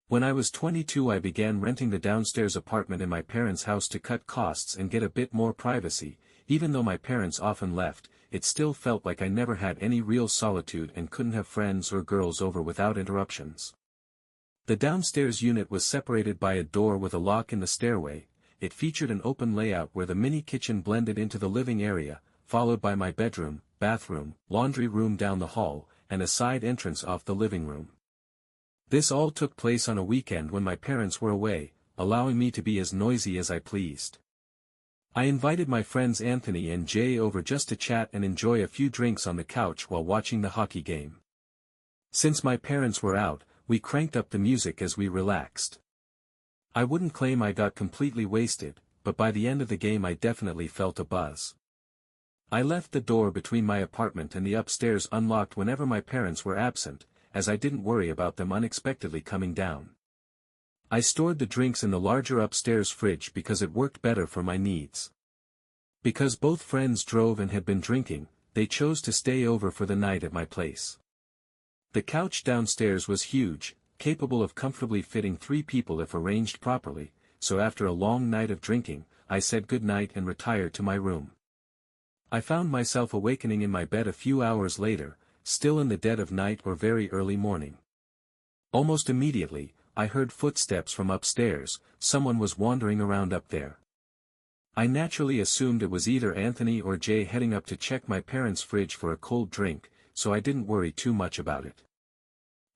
When I was 22 I began renting the downstairs apartment in my parents' house to cut costs and get a bit more privacy. Even though my parents often left, it still felt like I never had any real solitude and couldn't have friends or girls over without interruptions. The downstairs unit was separated by a door with a lock in the stairway. It featured an open layout where the mini kitchen blended into the living area, followed by my bedroom, bathroom, laundry room down the hall, and a side entrance off the living room. This all took place on a weekend when my parents were away, allowing me to be as noisy as I pleased. I invited my friends Anthony and Jay over just to chat and enjoy a few drinks on the couch while watching the hockey game. Since my parents were out, we cranked up the music as we relaxed. I wouldn't claim I got completely wasted, but by the end of the game I definitely felt a buzz. I left the door between my apartment and the upstairs unlocked whenever my parents were absent, as I didn't worry about them unexpectedly coming down. I stored the drinks in the larger upstairs fridge because it worked better for my needs. Because both friends drove and had been drinking, they chose to stay over for the night at my place. The couch downstairs was huge, capable of comfortably fitting 3 people if arranged properly, so after a long night of drinking, I said good night and retired to my room. I found myself awakening in my bed a few hours later, still in the dead of night or very early morning. Almost immediately, I heard footsteps from upstairs. Someone was wandering around up there. I naturally assumed it was either Anthony or Jay heading up to check my parents' fridge for a cold drink, so I didn't worry too much about it.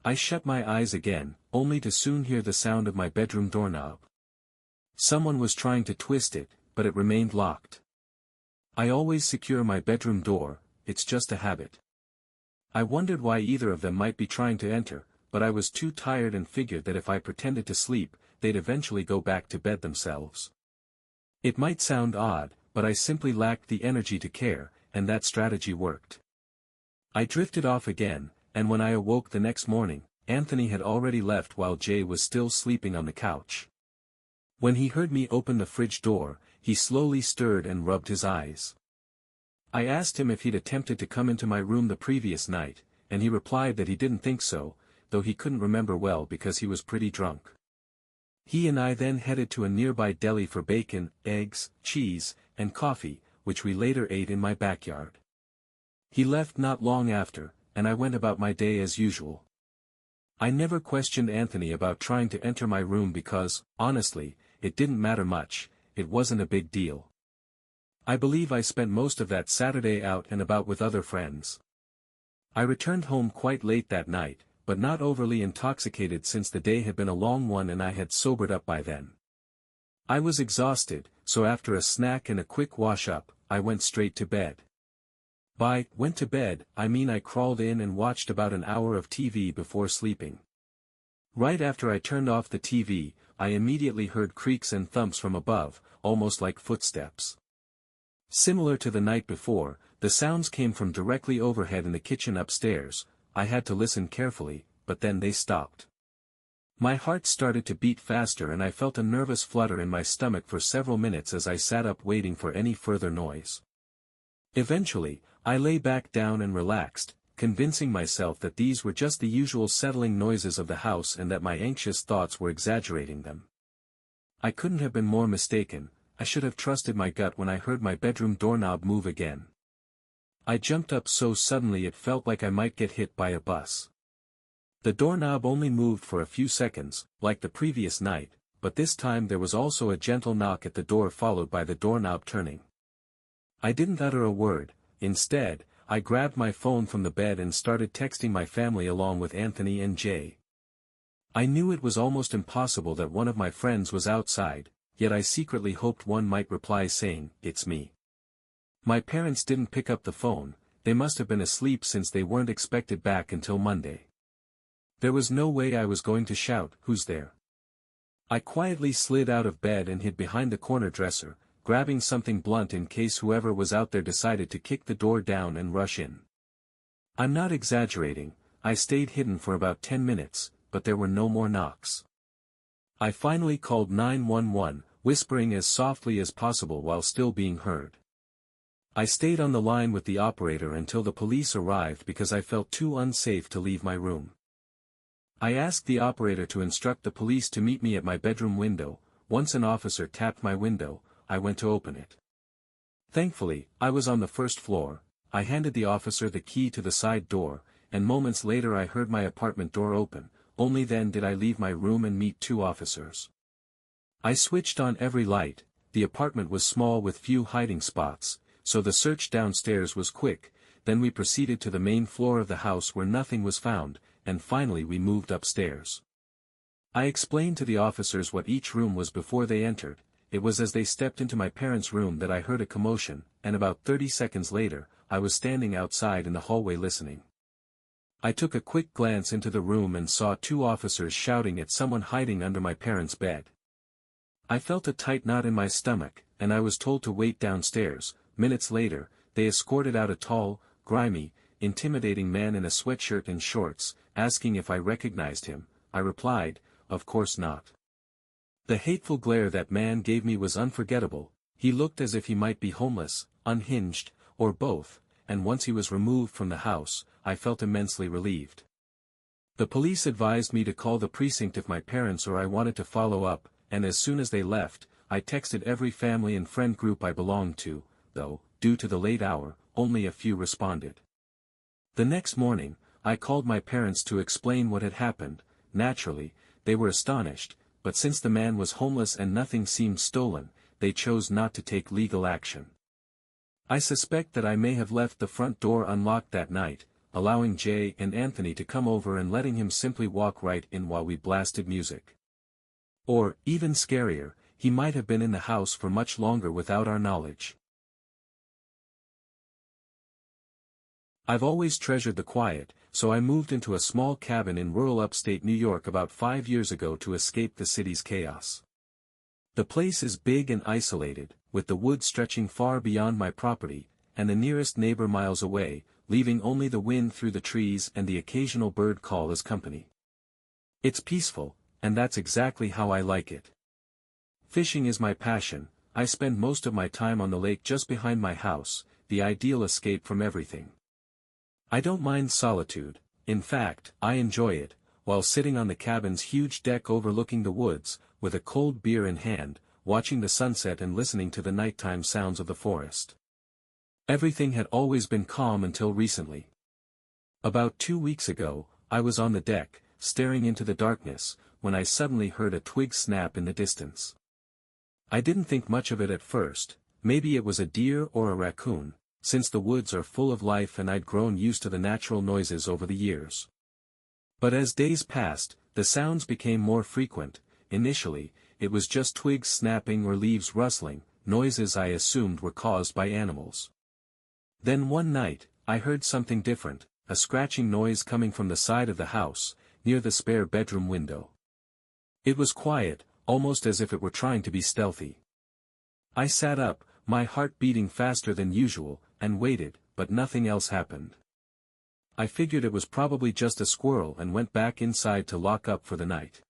I shut my eyes again, only to soon hear the sound of my bedroom doorknob. Someone was trying to twist it, but it remained locked. I always secure my bedroom door, it's just a habit. I wondered why either of them might be trying to enter, but I was too tired and figured that if I pretended to sleep, they'd eventually go back to bed themselves. It might sound odd, but I simply lacked the energy to care, and that strategy worked. I drifted off again, and when I awoke the next morning, Anthony had already left while Jay was still sleeping on the couch. When he heard me open the fridge door, he slowly stirred and rubbed his eyes. I asked him if he'd attempted to come into my room the previous night, and he replied that he didn't think so, though he couldn't remember well because he was pretty drunk. He and I then headed to a nearby deli for bacon, eggs, cheese, and coffee, which we later ate in my backyard. He left not long after, and I went about my day as usual. I never questioned Anthony about trying to enter my room because, honestly, it didn't matter much. It wasn't a big deal. I believe I spent most of that Saturday out and about with other friends. I returned home quite late that night, but not overly intoxicated since the day had been a long one and I had sobered up by then. I was exhausted, so after a snack and a quick wash-up, I went straight to bed. By went to bed, I mean I crawled in and watched about an hour of TV before sleeping. Right after I turned off the TV, I immediately heard creaks and thumps from above, almost like footsteps. Similar to the night before, the sounds came from directly overhead in the kitchen upstairs. I had to listen carefully, but then they stopped. My heart started to beat faster and I felt a nervous flutter in my stomach for several minutes as I sat up waiting for any further noise. Eventually, I lay back down and relaxed, convincing myself that these were just the usual settling noises of the house and that my anxious thoughts were exaggerating them. I couldn't have been more mistaken. I should have trusted my gut when I heard my bedroom doorknob move again. I jumped up so suddenly it felt like I might get hit by a bus. The doorknob only moved for a few seconds, like the previous night, but this time there was also a gentle knock at the door followed by the doorknob turning. I didn't utter a word. Instead, I grabbed my phone from the bed and started texting my family along with Anthony and Jay. I knew it was almost impossible that one of my friends was outside, yet I secretly hoped one might reply saying, "It's me." My parents didn't pick up the phone. They must have been asleep since they weren't expected back until Monday. There was no way I was going to shout, "Who's there?" I quietly slid out of bed and hid behind the corner dresser, grabbing something blunt in case whoever was out there decided to kick the door down and rush in. I'm not exaggerating. I stayed hidden for about 10 minutes, but there were no more knocks. I finally called 911, whispering as softly as possible while still being heard. I stayed on the line with the operator until the police arrived because I felt too unsafe to leave my room. I asked the operator to instruct the police to meet me at my bedroom window. Once an officer tapped my window, I went to open it. Thankfully, I was on the first floor. I handed the officer the key to the side door, and moments later I heard my apartment door open. Only then did I leave my room and meet two officers. I switched on every light. The apartment was small with few hiding spots, so the search downstairs was quick. Then we proceeded to the main floor of the house where nothing was found, and finally we moved upstairs. I explained to the officers what each room was before they entered. It was as they stepped into my parents' room that I heard a commotion, and about 30 seconds later, I was standing outside in the hallway listening. I took a quick glance into the room and saw two officers shouting at someone hiding under my parents' bed. I felt a tight knot in my stomach, and I was told to wait downstairs. Minutes later, they escorted out a tall, grimy, intimidating man in a sweatshirt and shorts, asking if I recognized him. I replied, "Of course not." The hateful glare that man gave me was unforgettable. He looked as if he might be homeless, unhinged, or both, and once he was removed from the house, I felt immensely relieved. The police advised me to call the precinct if my parents or I wanted to follow up, and as soon as they left, I texted every family and friend group I belonged to, though, due to the late hour, only a few responded. The next morning, I called my parents to explain what had happened. Naturally, they were astonished, but since the man was homeless and nothing seemed stolen, they chose not to take legal action. I suspect that I may have left the front door unlocked that night, allowing Jay and Anthony to come over and letting him simply walk right in while we blasted music. Or, even scarier, he might have been in the house for much longer without our knowledge. I've always treasured the quiet, so I moved into a small cabin in rural upstate New York about 5 years ago to escape the city's chaos. The place is big and isolated, with the woods stretching far beyond my property, and the nearest neighbor miles away, leaving only the wind through the trees and the occasional bird call as company. It's peaceful, and that's exactly how I like it. Fishing is my passion. I spend most of my time on the lake just behind my house, the ideal escape from everything. I don't mind solitude. In fact, I enjoy it, while sitting on the cabin's huge deck overlooking the woods, with a cold beer in hand, watching the sunset and listening to the nighttime sounds of the forest. Everything had always been calm until recently. About 2 weeks ago, I was on the deck, staring into the darkness, when I suddenly heard a twig snap in the distance. I didn't think much of it at first. Maybe it was a deer or a raccoon, since the woods are full of life and I'd grown used to the natural noises over the years. But as days passed, the sounds became more frequent. Initially, it was just twigs snapping or leaves rustling, noises I assumed were caused by animals. Then one night, I heard something different, a scratching noise coming from the side of the house, near the spare bedroom window. It was quiet, almost as if it were trying to be stealthy. I sat up, my heart beating faster than usual, and waited, but nothing else happened. I figured it was probably just a squirrel and went back inside to lock up for the night.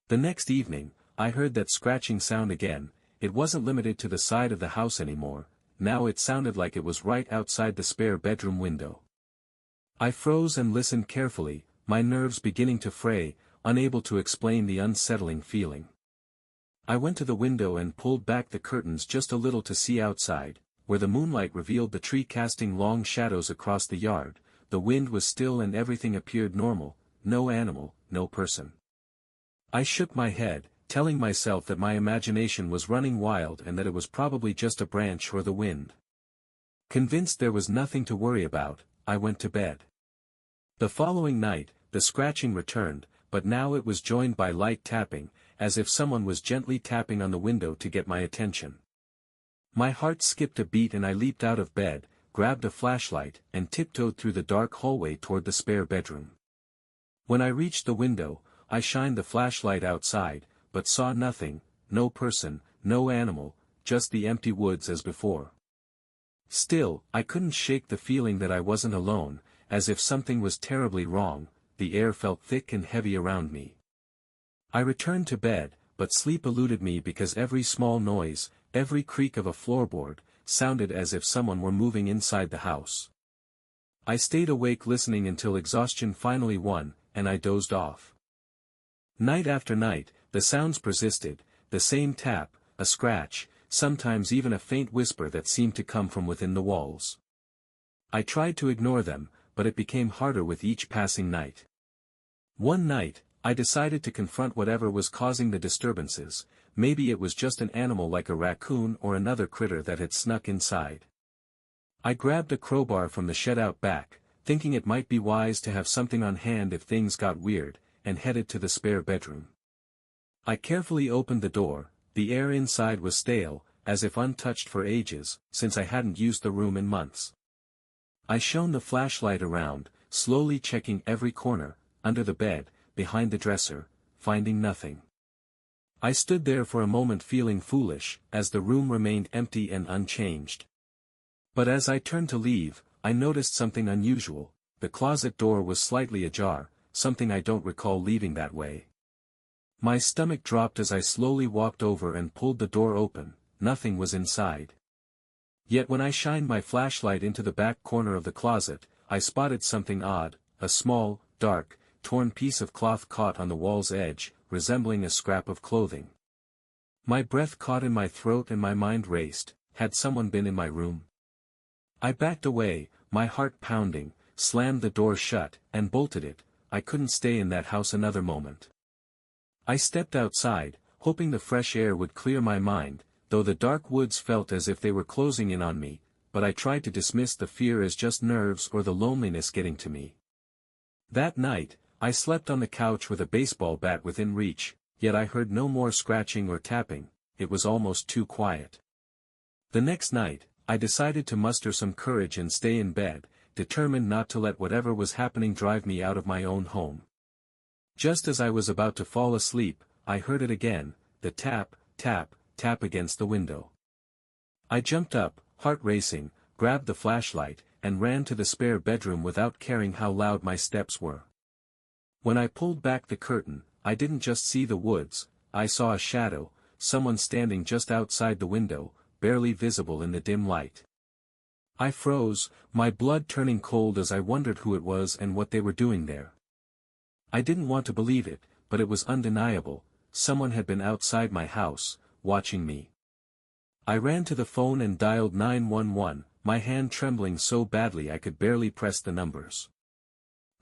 The next evening, I heard that scratching sound again. It wasn't limited to the side of the house anymore. Now it sounded like it was right outside the spare bedroom window. I froze and listened carefully, my nerves beginning to fray, unable to explain the unsettling feeling. I went to the window and pulled back the curtains just a little to see outside, where the moonlight revealed the tree casting long shadows across the yard. The wind was still and everything appeared normal, no animal, no person. I shook my head, telling myself that my imagination was running wild and that it was probably just a branch or the wind. Convinced there was nothing to worry about, I went to bed. The following night, the scratching returned, but now it was joined by light tapping, as if someone was gently tapping on the window to get my attention. My heart skipped a beat and I leaped out of bed, grabbed a flashlight, and tiptoed through the dark hallway toward the spare bedroom. When I reached the window, I shined the flashlight outside, but saw nothing, no person, no animal, just the empty woods as before. Still, I couldn't shake the feeling that I wasn't alone, as if something was terribly wrong. The air felt thick and heavy around me. I returned to bed, but sleep eluded me because every small noise, every creak of a floorboard, sounded as if someone were moving inside the house. I stayed awake listening until exhaustion finally won, and I dozed off. Night after night, the sounds persisted, the same tap, a scratch, sometimes even a faint whisper that seemed to come from within the walls. I tried to ignore them, but it became harder with each passing night. One night, I decided to confront whatever was causing the disturbances. Maybe it was just an animal like a raccoon or another critter that had snuck inside. I grabbed a crowbar from the shed out back, thinking it might be wise to have something on hand if things got weird, and headed to the spare bedroom. I carefully opened the door. The air inside was stale, as if untouched for ages, since I hadn't used the room in months. I shone the flashlight around, slowly checking every corner, under the bed, behind the dresser, finding nothing. I stood there for a moment feeling foolish, as the room remained empty and unchanged. But as I turned to leave, I noticed something unusual. The closet door was slightly ajar, something I don't recall leaving that way. My stomach dropped as I slowly walked over and pulled the door open. Nothing was inside. Yet when I shined my flashlight into the back corner of the closet, I spotted something odd, a small, dark, torn piece of cloth caught on the wall's edge, resembling a scrap of clothing. My breath caught in my throat and my mind raced. Had someone been in my room? I backed away, my heart pounding, slammed the door shut, and bolted it. I couldn't stay in that house another moment. I stepped outside, hoping the fresh air would clear my mind, though the dark woods felt as if they were closing in on me, but I tried to dismiss the fear as just nerves or the loneliness getting to me. That night, I slept on the couch with a baseball bat within reach, yet I heard no more scratching or tapping. It was almost too quiet. The next night, I decided to muster some courage and stay in bed, determined not to let whatever was happening drive me out of my own home. Just as I was about to fall asleep, I heard it again, the tap, tap, tap against the window. I jumped up, heart racing, grabbed the flashlight, and ran to the spare bedroom without caring how loud my steps were. When I pulled back the curtain, I didn't just see the woods, I saw a shadow, someone standing just outside the window, barely visible in the dim light. I froze, my blood turning cold as I wondered who it was and what they were doing there. I didn't want to believe it, but it was undeniable. Someone had been outside my house, watching me. I ran to the phone and dialed 911, my hand trembling so badly I could barely press the numbers.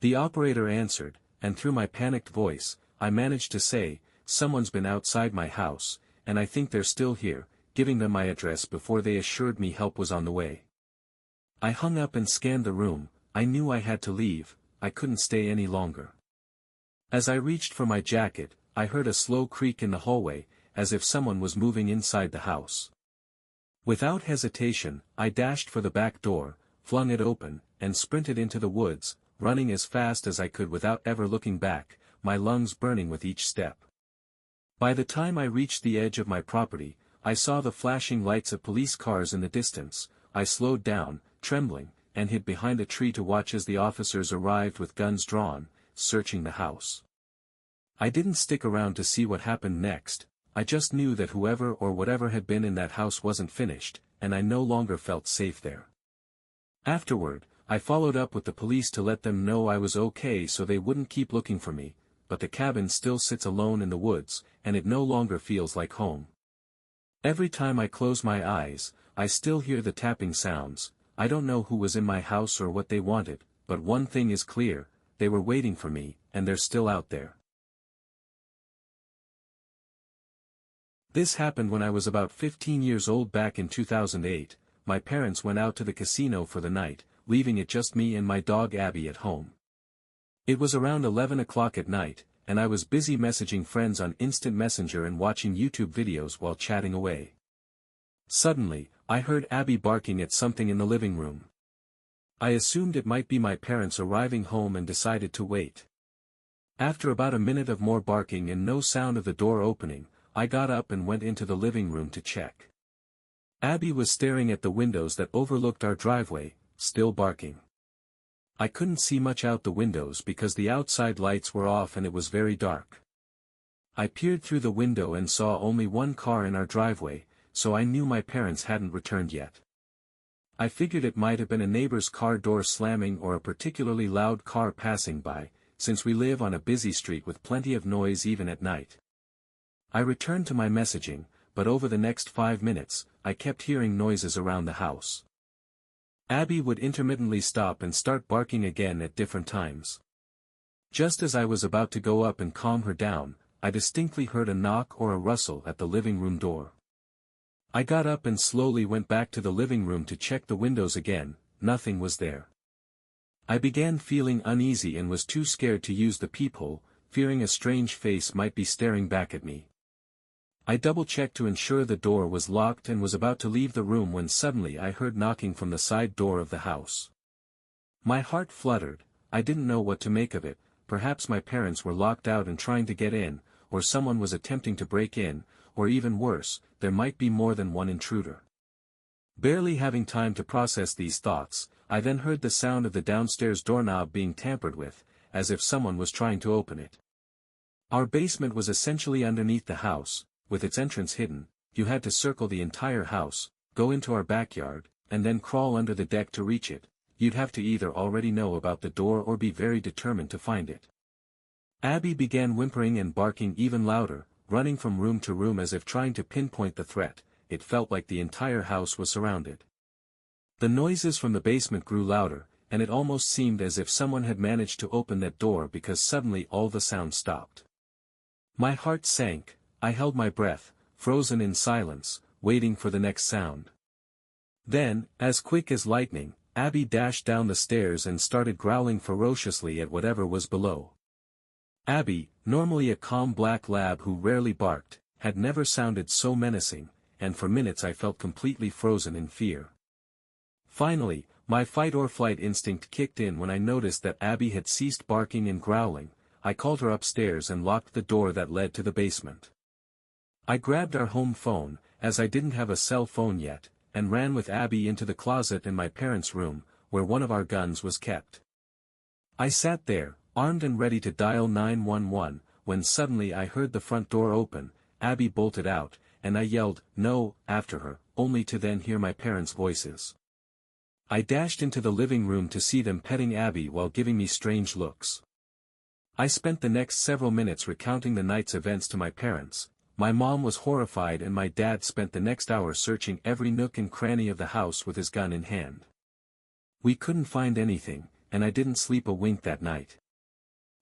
The operator answered, and through my panicked voice, I managed to say, "Someone's been outside my house, and I think they're still here," giving them my address before they assured me help was on the way. I hung up and scanned the room. I knew I had to leave. I couldn't stay any longer. As I reached for my jacket, I heard a slow creak in the hallway, as if someone was moving inside the house. Without hesitation, I dashed for the back door, flung it open, and sprinted into the woods, running as fast as I could without ever looking back, my lungs burning with each step. By the time I reached the edge of my property, I saw the flashing lights of police cars in the distance. I slowed down, trembling, and hid behind a tree to watch as the officers arrived with guns drawn, searching the house. I didn't stick around to see what happened next. I just knew that whoever or whatever had been in that house wasn't finished, and I no longer felt safe there. Afterward, I followed up with the police to let them know I was okay so they wouldn't keep looking for me, but the cabin still sits alone in the woods, and it no longer feels like home. Every time I close my eyes, I still hear the tapping sounds. I don't know who was in my house or what they wanted, but one thing is clear, they were waiting for me, and they're still out there. This happened when I was about 15 years old back in 2008. My parents went out to the casino for the night, leaving it just me and my dog Abby at home. It was around 11 o'clock at night, and I was busy messaging friends on Instant Messenger and watching YouTube videos while chatting away. Suddenly, I heard Abby barking at something in the living room. I assumed it might be my parents arriving home and decided to wait. After about a minute of more barking and no sound of the door opening, I got up and went into the living room to check. Abby was staring at the windows that overlooked our driveway, still barking. I couldn't see much out the windows because the outside lights were off and it was very dark. I peered through the window and saw only one car in our driveway, so I knew my parents hadn't returned yet. I figured it might have been a neighbor's car door slamming or a particularly loud car passing by, since we live on a busy street with plenty of noise even at night. I returned to my messaging, but over the next 5 minutes, I kept hearing noises around the house. Abby would intermittently stop and start barking again at different times. Just as I was about to go up and calm her down, I distinctly heard a knock or a rustle at the living room door. I got up and slowly went back to the living room to check the windows again. Nothing was there. I began feeling uneasy and was too scared to use the peephole, fearing a strange face might be staring back at me. I double-checked to ensure the door was locked and was about to leave the room when suddenly I heard knocking from the side door of the house. My heart fluttered. I didn't know what to make of it. Perhaps my parents were locked out and trying to get in, or someone was attempting to break in, or even worse, there might be more than one intruder. Barely having time to process these thoughts, I then heard the sound of the downstairs doorknob being tampered with, as if someone was trying to open it. Our basement was essentially underneath the house, with its entrance hidden. You had to circle the entire house, go into our backyard, and then crawl under the deck to reach it. You'd have to either already know about the door or be very determined to find it. Abby began whimpering and barking even louder, running from room to room as if trying to pinpoint the threat. It felt like the entire house was surrounded. The noises from the basement grew louder, and it almost seemed as if someone had managed to open that door because suddenly all the sound stopped. My heart sank. I held my breath, frozen in silence, waiting for the next sound. Then, as quick as lightning, Abby dashed down the stairs and started growling ferociously at whatever was below. Abby, normally a calm black lab who rarely barked, had never sounded so menacing, and for minutes I felt completely frozen in fear. Finally, my fight-or-flight instinct kicked in when I noticed that Abby had ceased barking and growling. I called her upstairs and locked the door that led to the basement. I grabbed our home phone, as I didn't have a cell phone yet, and ran with Abby into the closet in my parents' room, where one of our guns was kept. I sat there, armed and ready to dial 911, when suddenly I heard the front door open. Abby bolted out, and I yelled, "No," after her, only to then hear my parents' voices. I dashed into the living room to see them petting Abby while giving me strange looks. I spent the next several minutes recounting the night's events to my parents. My mom was horrified and my dad spent the next hour searching every nook and cranny of the house with his gun in hand. We couldn't find anything, and I didn't sleep a wink that night.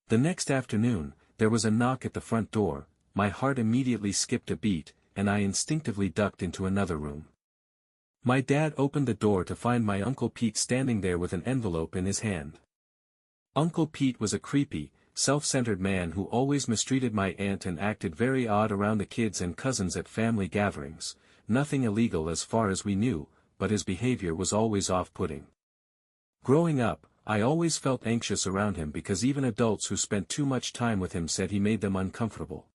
The next afternoon, there was a knock at the front door. My heart immediately skipped a beat, and I instinctively ducked into another room. My dad opened the door to find my Uncle Pete standing there with an envelope in his hand. Uncle Pete was a creepy, self-centered man who always mistreated my aunt and acted very odd around the kids and cousins at family gatherings. Nothing illegal as far as we knew, but his behavior was always off-putting. Growing up, I always felt anxious around him because even adults who spent too much time with him said he made them uncomfortable.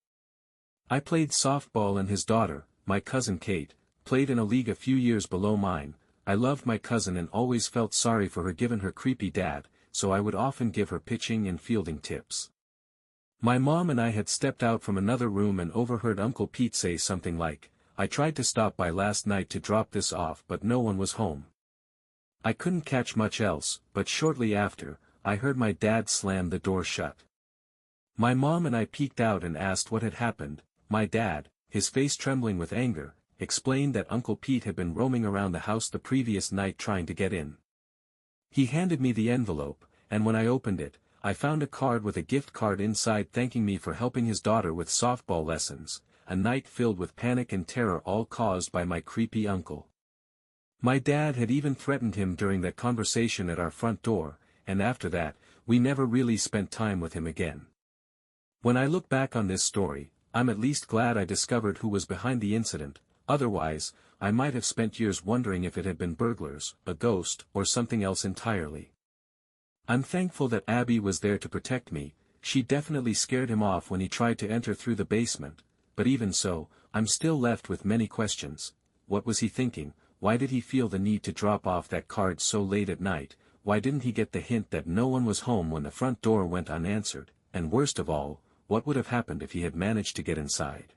I played softball and his daughter, my cousin Kate, played in a league a few years below mine. I loved my cousin and always felt sorry for her given her creepy dad, so I would often give her pitching and fielding tips. My mom and I had stepped out from another room and overheard Uncle Pete say something like, "I tried to stop by last night to drop this off but no one was home." I couldn't catch much else, but shortly after, I heard my dad slam the door shut. My mom and I peeked out and asked what had happened. My dad, his face trembling with anger, explained that Uncle Pete had been roaming around the house the previous night trying to get in. He handed me the envelope, and when I opened it, I found a card with a gift card inside thanking me for helping his daughter with softball lessons, a night filled with panic and terror all caused by my creepy uncle. My dad had even threatened him during that conversation at our front door, and after that, we never really spent time with him again. When I look back on this story, I'm at least glad I discovered who was behind the incident. Otherwise, I might have spent years wondering if it had been burglars, a ghost, or something else entirely. I'm thankful that Abby was there to protect me. She definitely scared him off when he tried to enter through the basement, but even so, I'm still left with many questions. What was he thinking? Why did he feel the need to drop off that card so late at night? Why didn't he get the hint that no one was home when the front door went unanswered? And worst of all, what would have happened if he had managed to get inside?